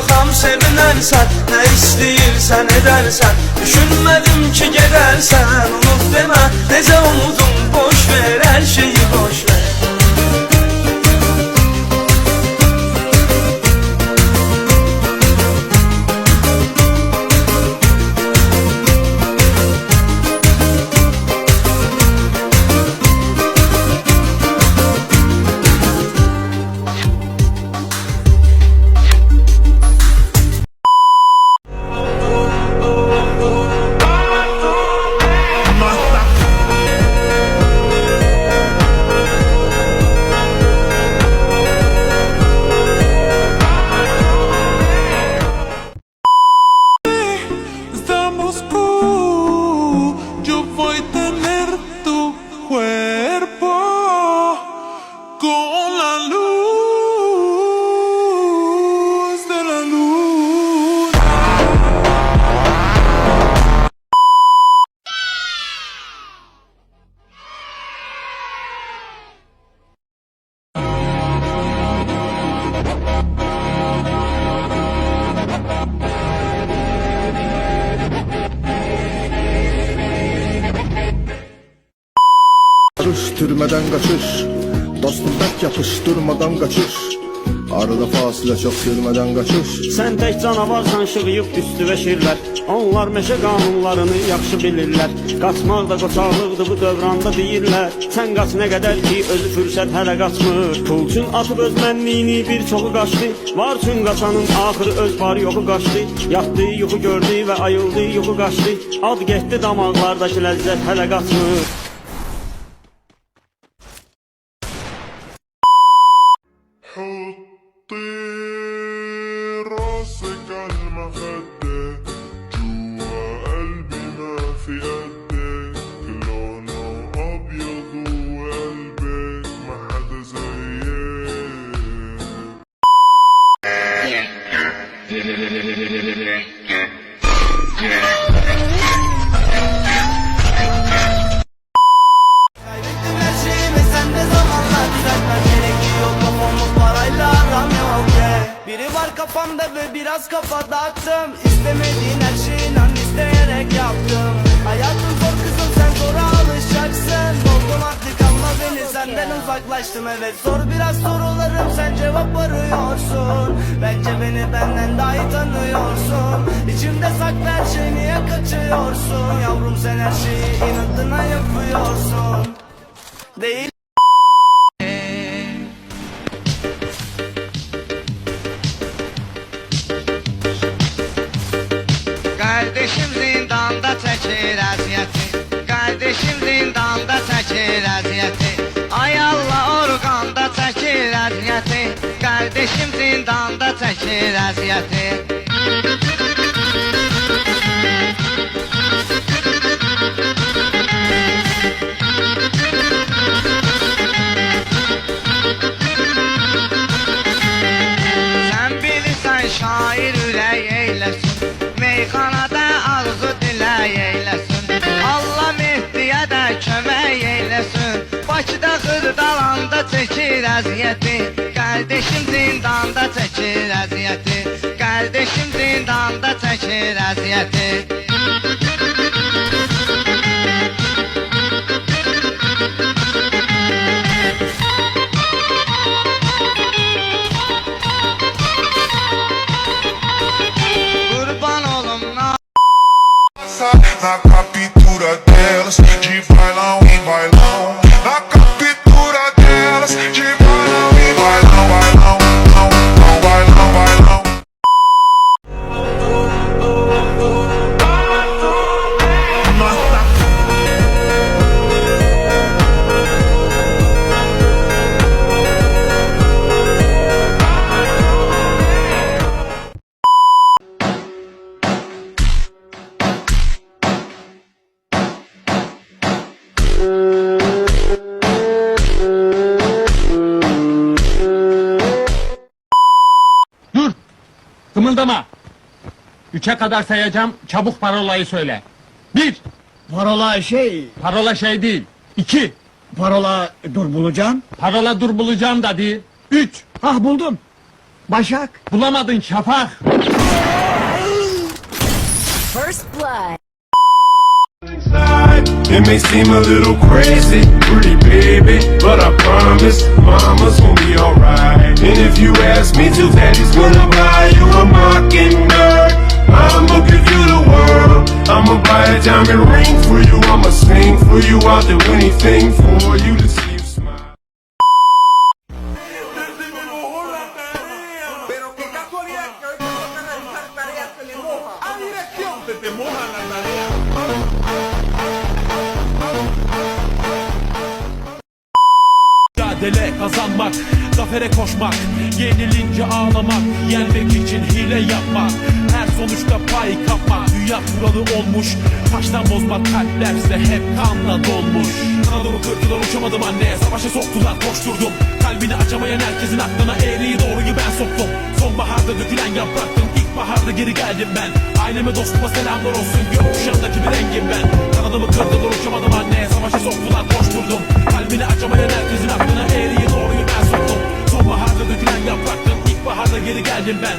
bakalım sevinirsen, ne isteyirsen edersen. Düşünmedim ki gidersen, unut deme, nece umudum, boş ver her şeyi, boş ver. Türmeden kaçış, dostum bek yapış, durmadan kaçış. Arada fasile çok, sürmeden kaçış. Sen tek canavarsan, şığıyıb üstüvə şirlər. Onlar meşə qanunlarını yaxşı bilirlər. Qaçmaq da qoçaqlıqdır bu dövranda deyirlər. Sən qaç nə qədər ki özü fürsət hələ qaçmır. Pul üçün atıb öz mənliyini bir çoxu qaçdı. Var üçün qaçanın axırı öz var yoxu qaçdı. Yatdı yuxu gördü və ayıldı yuxu qaçdı. Ad getdi damaqlardakı ləzzət hələ qaçmır. حطي راسك عالمخدة جوا قلبي ما في قدك لونه أبيض وقلبك ما حدا زيك Kafamda ve biraz kafa dağıttım. İstemediğin her şeyi inan isteyerek yaptım. Hayatın zor kızım, sen zora alışacaksın. Doldum artık ama beni senden uzaklaştım. Evet zor biraz sorularım, sen cevap arıyorsun. Bence beni benden daha iyi tanıyorsun. İçimde saklı her şey, niye kaçıyorsun? Yavrum sen her şeyi inadına yapıyorsun. Değil. Kardeşim zindanda çəkir əziyyəti. Kardeşim zindanda çəkir əziyyəti. Ay Allah orqanda çəkir əziyyəti. Kardeşim zindanda çəkir əziyyəti. Sən bilirsən şair ürək eyləsin. Meyxanada arzu dilək eyləsin. Allah Mehdiyə də kömək eyləsin. Bakıda Xırdalanda çəkir əziyyəti. Qardeşim zindanda çəkir əziyyəti. Qardeşim zindanda çəkir əziyyəti. Na captura delas, de bailão em bailão. Na captura delas, de bailão em bailão, bailão, bailão, bailão, bailão. Kımıldama. 3'e kadar sayacağım, çabuk parolayı söyle. 1. Parola Parola şey değil. 2. parola dur bulacağım. Parola dur bulacağım da değil. 3. Ah buldum. Başak. Bulamadın Şafak. First blood. It may seem a little crazy, pretty baby, but I promise mama's gonna be alright. And if you ask me to, daddy's gonna buy you a mockingbird. I'ma give you the world. I'ma buy a diamond ring for you. I'ma sing for you. I'll do anything for you to see you smile. Pero qué casualidad que hoy te toca realizar tareas que le moja. A dirección se te mojan las tareas. Mücadele kazanmak, zafere koşmak, yenilince ağlamak, yenmek için hile yapmak, her sonuçta pay kapmak, dünya kuralı olmuş, taştan bozmak kalplerse hep kanla dolmuş. Kanadımı kırdılar uçamadım anne, savaşa soktular koşturdum, kalbini açamayan herkesin aklına eğriyi doğruyu ben soktum. Sonbaharda dökülen yapraktım, ilkbaharda geri geldim ben, aileme dostuma selamlar olsun, gökkuşağındaki bir rengim ben. Kanadımı kırdılar uçamadım anne, savaşa soktular koşturdum, kalbini açamayan herkesin aklına eğriyi doğruyu ben soktum. Sonbaharda dökülen yapraktım, ilkbaharda geri geldim ben.